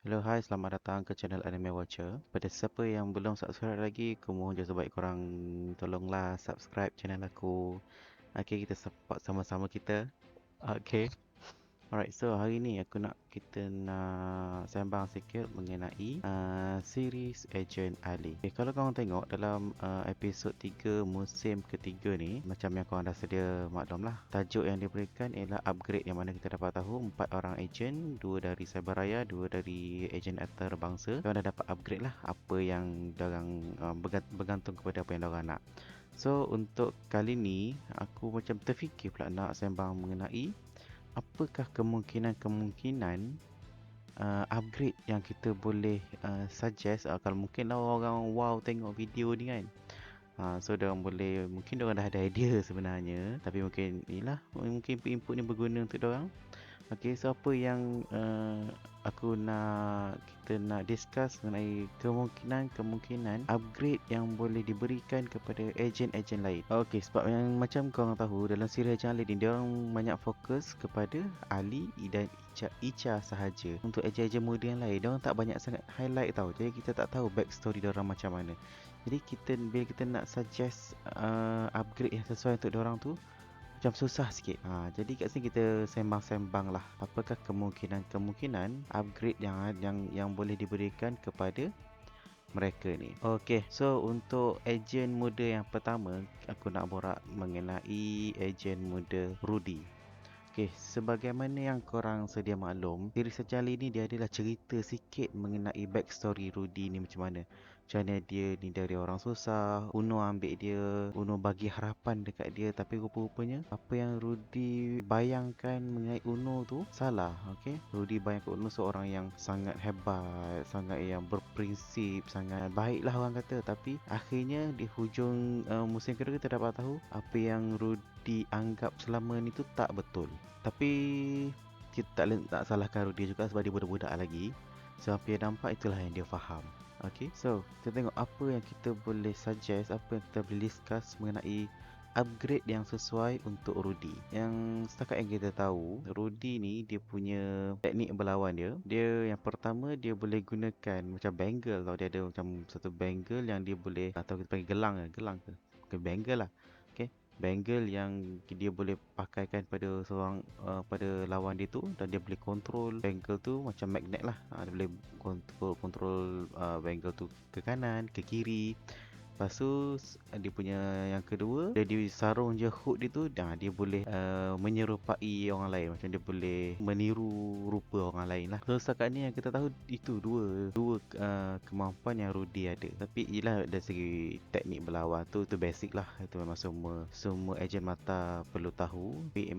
Hello, hai, selamat datang ke channel Anime Watcher. Pada siapa yang belum subscribe lagi, aku mohon jasa baik korang tolonglah subscribe channel aku. Okay, kita support sama-sama kita. Okay. Alright, so hari ni kita nak sembang sikit mengenai series Agent Ali. Okay, kalau korang tengok dalam episod 3 musim ketiga ni, macam yang korang dah sedia maklum lah, tajuk yang diberikan ialah upgrade, yang mana kita dapat tahu 4 orang agent, 2 dari Cyberraya, 2 dari agent antarabangsa. Diorang dah dapat upgrade lah apa yang diorang bergantung kepada apa yang diorang nak. So untuk kali ni aku macam terfikir pula nak sembang mengenai apakah kemungkinan-kemungkinan upgrade yang kita boleh suggest, kalau mungkin lah orang wow tengok video ni kan. So diorang boleh, mungkin diorang dah ada idea sebenarnya, tapi mungkin inilah, mungkin input ni berguna untuk diorang. Okay, so apa yang kita nak discuss mengenai kemungkinan upgrade yang boleh diberikan kepada ejen-ejen lain. Okay, sebab yang macam korang tahu dalam siri Ejen Ali ni, dia orang banyak fokus kepada Ali dan Icha sahaja. Untuk ejen-ejen muda yang lain, dia orang tak banyak sangat highlight tau. Jadi kita tak tahu backstory dia orang macam mana. Jadi bila kita nak suggest upgrade yang sesuai untuk dia orang tu, macam susah sikit. Jadi kat sini kita sembang-sembang lah. Apakah kemungkinan upgrade yang boleh diberikan kepada mereka ni. Okay, so untuk ejen muda yang pertama, aku nak borak mengenai ejen muda Rudy. Okay, sebagaimana yang korang sedia maklum, diri sejali ni dia adalah cerita sikit mengenai backstory Rudy ni macam mana. Macam mana dia ni dari orang susah, Uno ambil dia, Uno bagi harapan dekat dia, tapi rupa-rupanya apa yang Rudy bayangkan mengenai Uno tu salah. Okay, Rudy bayangkan Uno seorang yang sangat hebat, sangat yang berprinsip, sangat baik lah orang kata. Tapi akhirnya di hujung musim kedua kita dapat tahu apa yang Rudy anggap selama ni tu tak betul. Tapi kita tak salahkan Rudy juga sebab dia budak-budak lagi. So apa yang nampak itulah yang dia faham. Okay, so kita tengok apa yang kita boleh suggest, apa yang kita boleh discuss mengenai upgrade yang sesuai untuk Rudy. Yang setakat yang kita tahu, Rudy ni dia punya teknik berlawan dia. Dia yang pertama, dia boleh gunakan macam bangle tau. Dia ada macam satu bangle yang dia boleh, atau kita panggil gelang ke? Bukan bangle lah. Okay, bangle yang dia boleh pakaikan pada pada lawan dia tu, dan dia boleh control bangle tu macam magnet lah. Dia boleh control bangle tu ke kanan, ke kiri. Lepas tu dia punya yang kedua, dia sarung je hook dia tu, dia boleh menyerupai orang lain. Macam dia boleh meniru rupa orang lain lah. So setakat ni yang kita tahu itu dua kemampuan yang Rudy ada. Tapi yelah dari segi teknik berlawan tu basic lah. Itu memang semua ejen mata perlu tahu. Tapi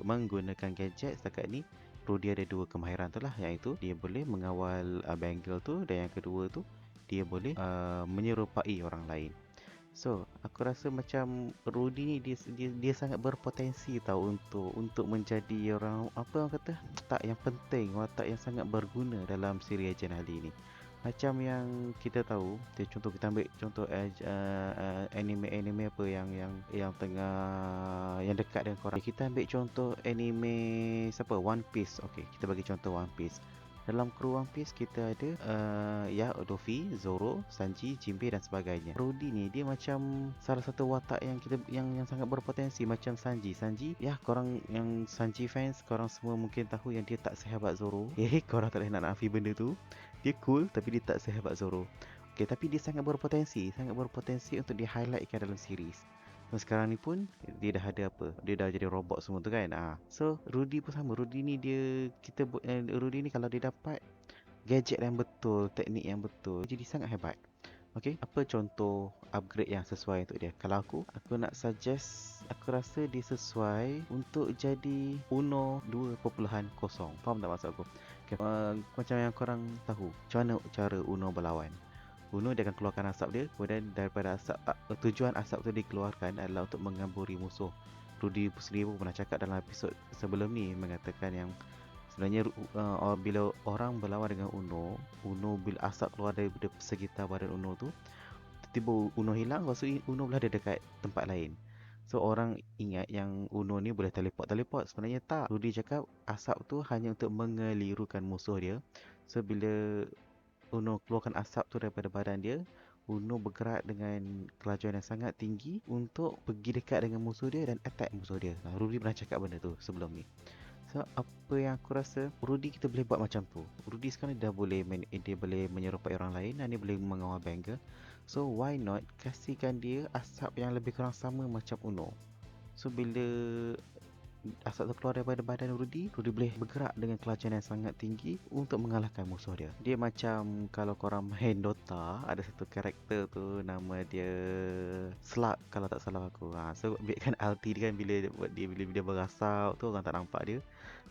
menggunakan gadget setakat ni, Rudy ada dua kemahiran tu lah, iaitu dia boleh mengawal bangle tu, dan yang kedua tu dia boleh menyerupai orang lain. So, aku rasa macam Rudy ni dia sangat berpotensi tau untuk menjadi orang kata, tak yang penting, watak yang sangat berguna dalam siri Ejen Ali ni. Macam yang kita tahu, contoh kita ambil contoh anime apa yang tengah yang dekat dengan korang. Kita ambil contoh anime siapa? One Piece. Okey, kita bagi contoh One Piece. Dalam kru One Piece kita ada Luffy, Zoro, Sanji, Jinbei dan sebagainya. Rudy ni dia macam salah satu watak yang sangat berpotensi macam Sanji. Sanji, ya korang yang Sanji fans, korang semua mungkin tahu yang dia tak sehebat Zoro. Korang tak boleh nak nafi benda tu. Dia cool tapi dia tak sehebat Zoro. Okay, tapi dia sangat berpotensi untuk di-highlightkan dalam series. So, sekarang ni pun dia dah ada apa? Dia dah jadi robot semua tu kan. So Rudy pun sama. Rudy ni Rudy ni kalau dia dapat gadget yang betul, teknik yang betul, jadi sangat hebat. Okay, apa contoh upgrade yang sesuai untuk dia? Kalau aku nak suggest, aku rasa dia sesuai untuk jadi Uno 2.0. Faham tak maksud aku? Okay, macam yang korang tahu, macam mana cara Uno berlawan? Uno dia akan keluarkan asap dia, kemudian daripada asap, tujuan asap tu dikeluarkan adalah untuk mengamburi musuh. Rudy sendiri pun pernah cakap dalam episod sebelum ni, mengatakan yang sebenarnya bila orang berlawan dengan Uno bila asap keluar daripada sekitar badan Uno tu, tiba-tiba Uno hilang, lepas tu Uno berada dekat tempat lain. So orang ingat yang Uno ni boleh teleport. Sebenarnya tak. Rudy cakap asap tu hanya untuk mengelirukan musuh dia, So bila Uno keluarkan asap tu daripada badan dia, Uno bergerak dengan kelajuan yang sangat tinggi untuk pergi dekat dengan musuh dia dan attack musuh dia. Rudy pernah cakap benda tu sebelum ni. So apa yang aku rasa Rudy kita boleh buat macam tu. Rudy sekarang dia dah boleh dia boleh menyerupai orang lain dan dia boleh mengawal bank ke. So why not kasihkan dia asap yang lebih kurang sama macam Uno. So bila asap tu keluar daripada badan Rudy boleh bergerak dengan kelajuan yang sangat tinggi untuk mengalahkan musuh dia. Dia macam kalau korang main Dota, ada satu karakter tu nama dia Slug kalau tak salah aku. So kan ulti dia kan bila dia berasap tu orang tak nampak dia.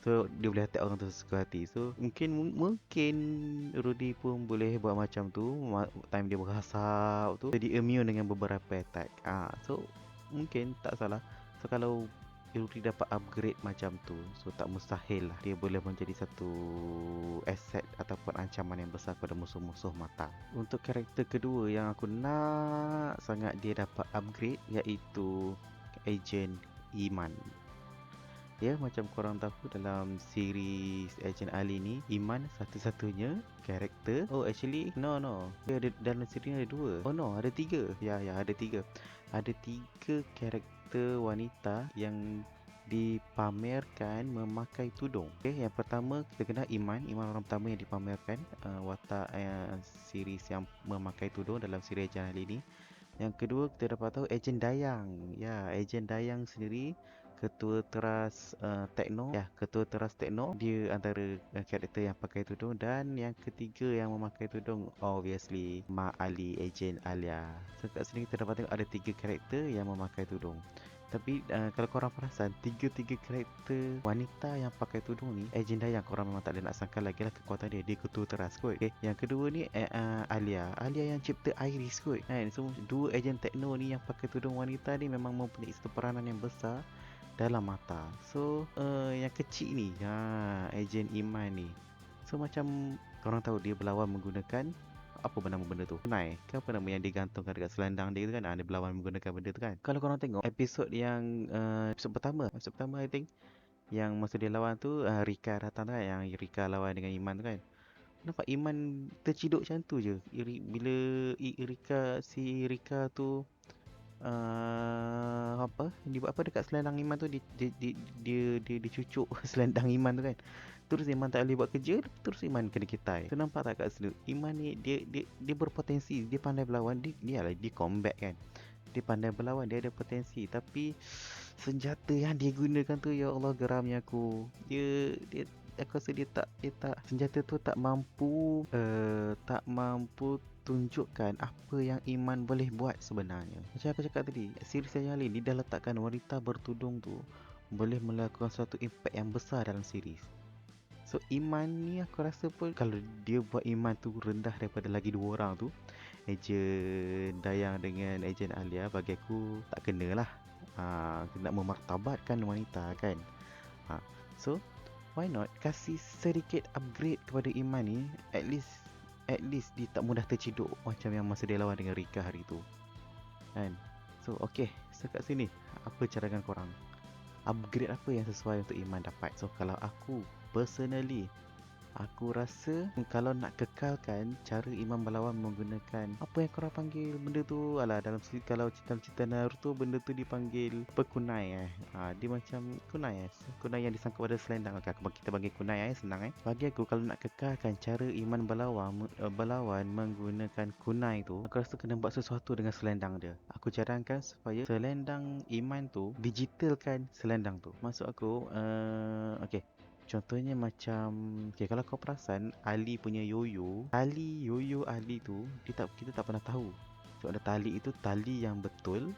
So dia boleh attack orang tu sesuka hati. So mungkin Rudy pun boleh buat macam tu. Time dia berasap tu jadi immune dengan beberapa attack. So mungkin tak salah. So kalau Rudy dapat upgrade macam tu, so tak mustahil lah dia boleh menjadi satu aset ataupun ancaman yang besar kepada musuh-musuh mata. Untuk karakter kedua yang aku nak sangat dia dapat upgrade iaitu Agent Iman. Ya, macam korang tahu dalam series Agent Ali ni, Iman satu-satunya karakter. Oh, actually, no. Dia ada dalam series ni ada dua. Oh no, ada tiga. Ya, ada tiga. Ada tiga karakter wanita yang dipamerkan memakai tudung. Okay, yang pertama kita kenal Iman. Iman orang pertama yang dipamerkan watak series yang memakai tudung dalam series Agent Ali ni. Yang kedua kita dapat tahu Ejen Dayang. Ya, Ejen Dayang sendiri ketua teras Tekno. Ya, ketua teras Tekno. Dia antara karakter yang pakai tudung. Dan yang ketiga yang memakai tudung obviously Mak Ali, Ejen Alia. So kat sini kita dapat tengok ada tiga karakter yang memakai tudung. Tapi kalau korang perasan, tiga-tiga karakter wanita yang pakai tudung ni, Agenda yang korang memang tak ada nak sangka lagi lah kekuatan dia. Dia ketua teras kot. Okay. Yang kedua ni Alia. Alia yang cipta Iris kot. So dua agent tekno ni yang pakai tudung wanita ni memang mempunyai satu peranan yang besar dalam mata. So yang kecil ni, agent Iman ni. So macam korang tahu dia berlawan menggunakan apa nama benda tu? Kunai. Ke apa nama yang digantungkan dekat selendang dia tu kan? Dia berlawan menggunakan benda tu kan? Kalau korang tengok episod yang episod pertama I think, yang masa dia lawan tu Rika datang tu kan, yang Rika lawan dengan Iman tu kan. Nampak Iman terciduk macam tu je. Bila Rika tu apa? Dia buat apa dekat selendang Iman tu, dia dicucuk selendang Iman tu kan. Terus Iman tak boleh buat kerja, terus Iman kena ketai. Tu nampak tak kat situ? Iman ni dia berpotensi, dia pandai berlawan, dia combat kan. Dia pandai berlawan, dia ada potensi, tapi senjata yang dia gunakan tu, ya Allah geramnya aku. Dia aku rasa dia tak senjata tu tak mampu tunjukkan apa yang Iman boleh buat sebenarnya. Macam aku cakap tadi, series yang lain dia dah letakkan wanita bertudung tu boleh melakukan suatu impact yang besar dalam series. So Iman ni aku rasa pun kalau dia buat Iman tu rendah daripada lagi dua orang tu, Ejen Dayang dengan Ejen Alia, bagi aku tak kena lah. Nak memartabatkan wanita kan. So why not kasih sedikit upgrade kepada Iman ni, at least dia tak mudah terciduk macam yang masa dia lawan dengan Rika hari tu kan. So okay, so kat sini apa cadangan korang? Upgrade apa yang sesuai untuk Iman dapat? So kalau aku personally, aku rasa kalau nak kekalkan cara Iman berlawan menggunakan apa yang korang panggil benda tu, kalau cerita Naruto benda tu dipanggil apa, kunai dia macam kunai kunai yang disangkut pada selendang. Kita panggil kunai senang bagi aku. Kalau nak kekalkan cara Iman berlawan menggunakan kunai tu, aku rasa kena buat sesuatu dengan selendang dia. Aku cadangkan supaya selendang Iman tu digitalkan selendang tu. Maksud aku okay, contohnya macam kalau kau perasan Ali punya yoyo, tali yoyo Ali tu kita tak pernah tahu so ada tali itu tali yang betul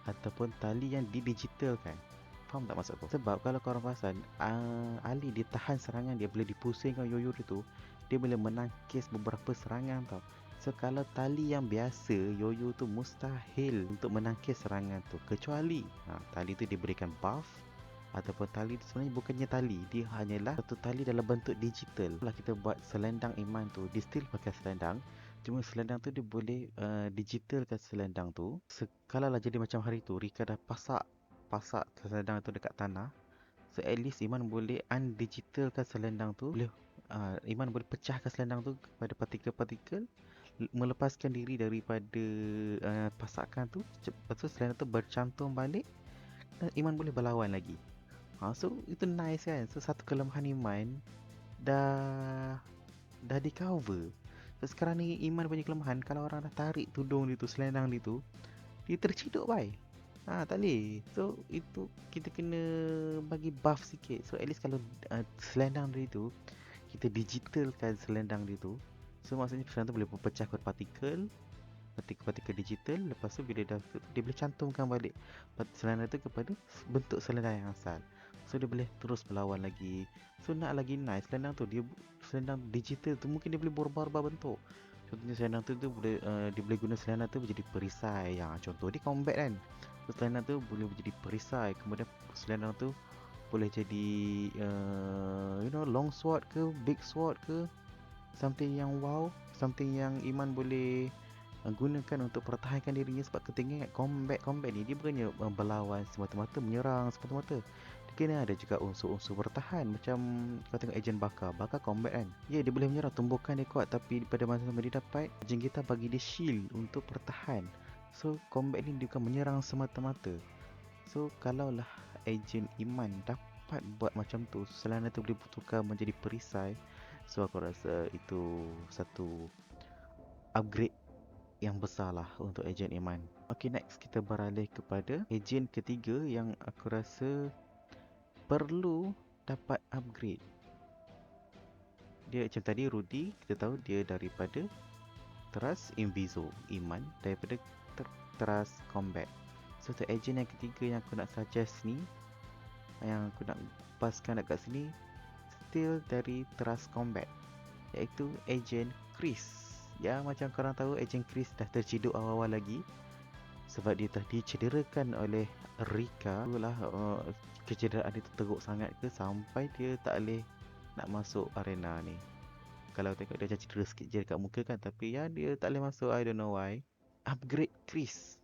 ataupun tali yang didigitalkan. Faham tak maksud aku? Sebab kalau korang perasan Ali dia tahan serangan, dia boleh dipusingkan yoyo dia tu, dia boleh menangkis beberapa serangan tau. So kalau tali yang biasa, yoyo tu mustahil untuk menangkis serangan tu, kecuali tali tu diberikan buff ataupun tali tu sebenarnya bukannya tali, dia hanyalah satu tali dalam bentuk digital. Kalau kita buat selendang Iman tu, dia still pakai selendang, cuma selendang tu dia boleh digitalkan selendang tu. Kalau lah jadi macam hari tu Rika dah pasak selendang tu dekat tanah, so at least Iman boleh undigitalkan selendang tu, boleh Iman boleh pecahkan selendang tu kepada partikel-partikel, melepaskan diri daripada pasakan tu. Lepas tu selendang tu bercantum balik dan Iman boleh berlawan lagi. So itu nice kan. So satu kelemahan Iman dah di cover. So sekarang ni Iman punya kelemahan, kalau orang dah tarik tudung dia tu, selendang dia tu, dia terciduk bai. Tak boleh. So itu kita kena bagi buff sikit. So at least kalau selendang dia tu kita digitalkan selendang dia tu. So maksudnya selendang tu boleh berpecah kepada partikel digital. Lepas tu bila dah dia boleh cantumkan balik selendang tu kepada bentuk selendang yang asal. So dia boleh terus berlawan lagi. So nak lagi nice selendang tu, dia selendang digital tu mungkin dia boleh berubah-ubah bentuk. Contohnya selendang tu boleh dia boleh guna selendang tu menjadi perisai. Contoh dia combat kan. So selendang tu boleh menjadi perisai. Kemudian selendang tu boleh jadi long sword ke, big sword ke, something yang wow, something yang Iman boleh gunakan untuk pertahankan dirinya. Sebab kita ingat combat ni dia bukannya berlawan semata-mata, menyerang semata-mata. Dia kena ada juga unsur-unsur bertahan. Macam kau tengok Agent Bakar combat kan. Ya, dia boleh menyerang, tumbukan dia kuat, tapi pada masa sama dia dapat Agent kita bagi dia shield untuk pertahan. So combat ni dia bukan menyerang semata-mata. So kalaulah Agent Iman dapat buat macam tu, selendang tu boleh bertukar menjadi perisai. So aku rasa itu satu upgrade yang besar lah untuk Agent Iman. Okay, next kita beralih kepada Agent ketiga yang aku rasa perlu dapat upgrade. Dia macam tadi Rudy, kita tahu dia daripada Trust Inviso, Iman daripada Trust Combat. So untuk agent yang ketiga yang aku nak suggest ni, yang aku nak paskan dekat sini, still dari Trust Combat, iaitu Agent Chris. Ya, macam korang tahu, Agent Chris dah terciduk awal-awal lagi sebab dia telah dicederakan oleh Rika. Itulah kecederaan dia teruk sangat ke sampai dia tak boleh nak masuk arena ni. Kalau tengok dia macam cedera sikit je dekat muka kan, tapi ya dia tak boleh masuk, I don't know why. Upgrade Chris.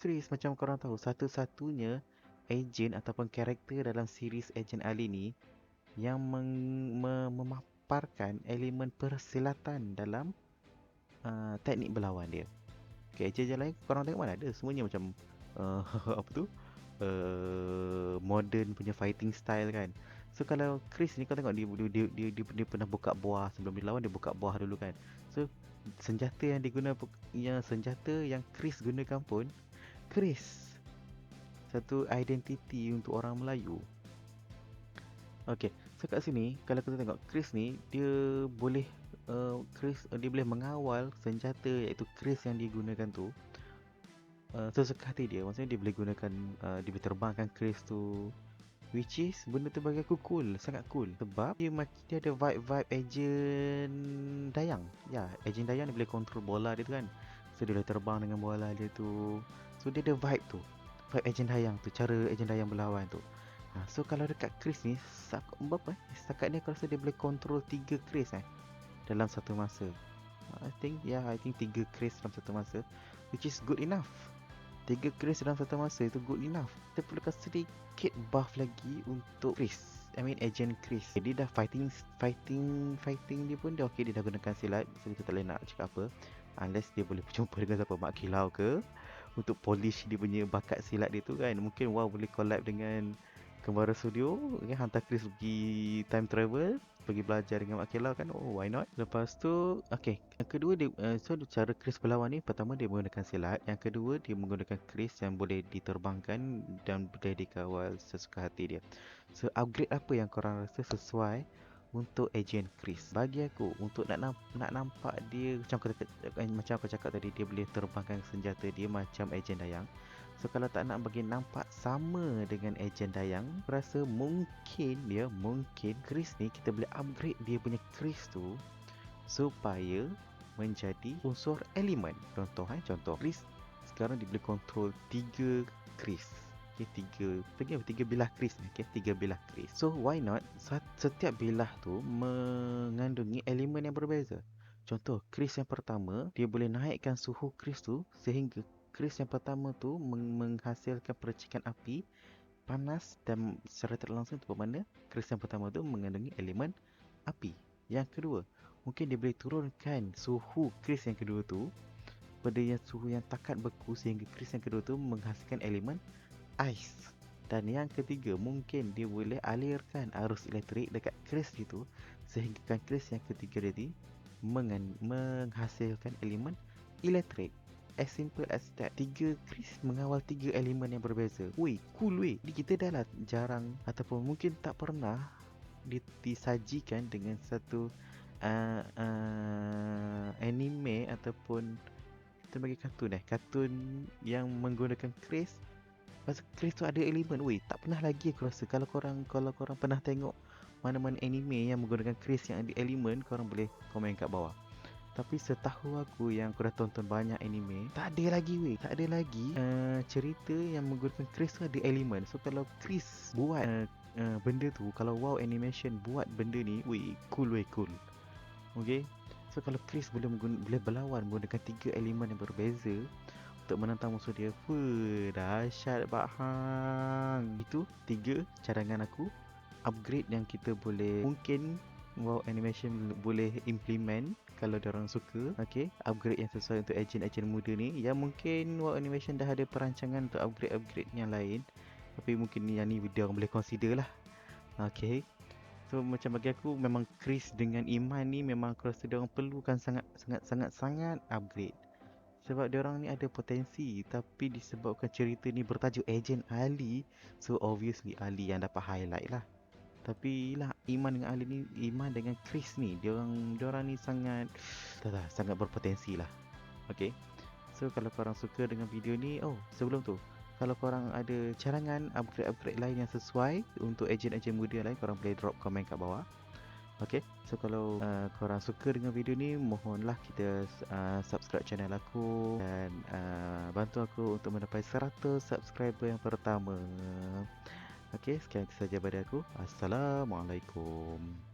Chris macam korang tahu, satu-satunya agent ataupun karakter dalam series Agent Ali ni yang memaparkan elemen persilatan dalam teknik berlawan dia. Okay, agent lain korang tengok mana ada, semuanya macam apa tu, modern punya fighting style kan. So kalau Chris ni kau tengok dia pernah buka buah sebelum dia lawan, dia buka buah dulu kan. So senjata yang Chris gunakan pun Chris, satu identiti untuk orang Melayu. Okay, so kat sini kalau kita tengok Chris ni dia boleh dia boleh mengawal senjata iaitu Chris yang digunakan tu sesuka hati dia. Maksudnya dia boleh gunakan dia boleh terbangkan Chris tu, which is benda tu bagi aku cool, sangat cool. Sebab dia ada vibe Agent Dayang. Ya, Agent Dayang dia boleh control bola dia tu kan. So dia boleh terbang dengan bola dia tu. So dia ada vibe tu, vibe Agent Dayang tu, cara Agent Dayang berlawan tu. So kalau dekat Chris ni setakat ni aku rasa dia boleh control 3 Chris dalam satu masa. I think 3 Chris dalam satu masa, which is good enough. 3 Chris dalam satu masa itu good enough. Kita perlukan sedikit buff lagi untuk Chris, Agent Chris. Dia dah fighting dia pun dah okay. Dia dah gunakan silat, so kita tak boleh nak cakap apa unless dia boleh berjumpa dengan siapa, Mak Kilau ke, untuk polish dia punya bakat silat dia tu kan. Mungkin boleh collab dengan Kembara Studio, okay, hantar Chris pergi time travel, pergi belajar dengan Mak Kilau kan. Why not? Lepas tu okay, yang kedua dia so cara Chris berlawan ni, pertama dia menggunakan silat, yang kedua dia menggunakan Chris yang boleh diterbangkan dan boleh dikawal sesuka hati dia. So upgrade apa yang korang rasa sesuai untuk Agent Chris? Bagi aku, untuk nak nampak dia macam aku cakap tadi, dia boleh terbangkan senjata dia macam Agent Dayang. So kalau tak nak bagi nampak sama dengan Agent Dayang, aku rasa mungkin Chris ni kita boleh upgrade dia punya Chris tu supaya menjadi unsur elemen. Contoh Chris sekarang dia boleh control 3 Chris. Okay, 3 bilah Chris ni. Okay, 3 bilah Chris. So why not setiap bilah tu mengandungi elemen yang berbeza. Contoh, Chris yang pertama dia boleh naikkan suhu Chris tu sehingga Chris yang pertama tu menghasilkan percikan api panas, dan secara tidak langsung itu bermakna Chris yang pertama tu mengandungi elemen api. Yang kedua, mungkin dia boleh turunkan suhu kris yang kedua tu pada yang suhu yang takat beku sehingga kris yang kedua tu menghasilkan elemen ais. Dan yang ketiga, mungkin dia boleh alirkan arus elektrik dekat kris itu sehingga kris yang ketiga tadi menghasilkan elemen elektrik. As simple as that. 3 kris mengawal 3 elemen yang berbeza. Woi, cool weh. Ni kita dah lah jarang ataupun mungkin tak pernah disajikan dengan satu anime ataupun kita bagi kartun yang menggunakan kris. Pasal kris tu ada elemen. Weh, tak pernah lagi aku rasa. Kalau korang pernah tengok mana-mana anime yang menggunakan kris yang ada elemen, korang boleh komen kat bawah. Tapi setahu aku yang aku dah tonton banyak anime, tak ada lagi weh. Tak ada lagi cerita yang menggunakan kris tu ada elemen. So kalau kris buat benda tu, kalau WoW Animation buat benda ni, weh, cool weh, cool. Okay. So kalau Chris boleh berlawan menggunakan 3 elemen yang berbeza untuk menentang musuh dia, dahsyat bahang. Itu 3 cadangan aku upgrade yang kita boleh, mungkin WoW Animation boleh implement kalau diorang suka. Okay, upgrade yang sesuai untuk ejen-ejen muda ni. Yang mungkin WoW Animation dah ada perancangan untuk upgrade yang lain, tapi mungkin yang ni diorang boleh consider lah. Okay. So macam bagi aku memang Chris dengan Iman ni memang aku rasa diorang perlukan sangat upgrade. Sebab diorang ni ada potensi, tapi disebabkan cerita ni bertajuk Ejen Ali, so obviously Ali yang dapat highlight lah. Tapi lah Iman dengan Ali ni, Iman dengan Chris ni, diorang ni sangat berpotensi lah. Okay. So kalau korang suka dengan video ni, sebelum tu, kalau korang ada cadangan upgrade lain yang sesuai untuk ejen-ejen muda lain, korang boleh drop komen kat bawah. Okay, so kalau korang suka dengan video ni, mohonlah kita subscribe channel aku dan bantu aku untuk mencapai 100 subscriber yang pertama. Okay, sekian saja dari aku. Assalamualaikum.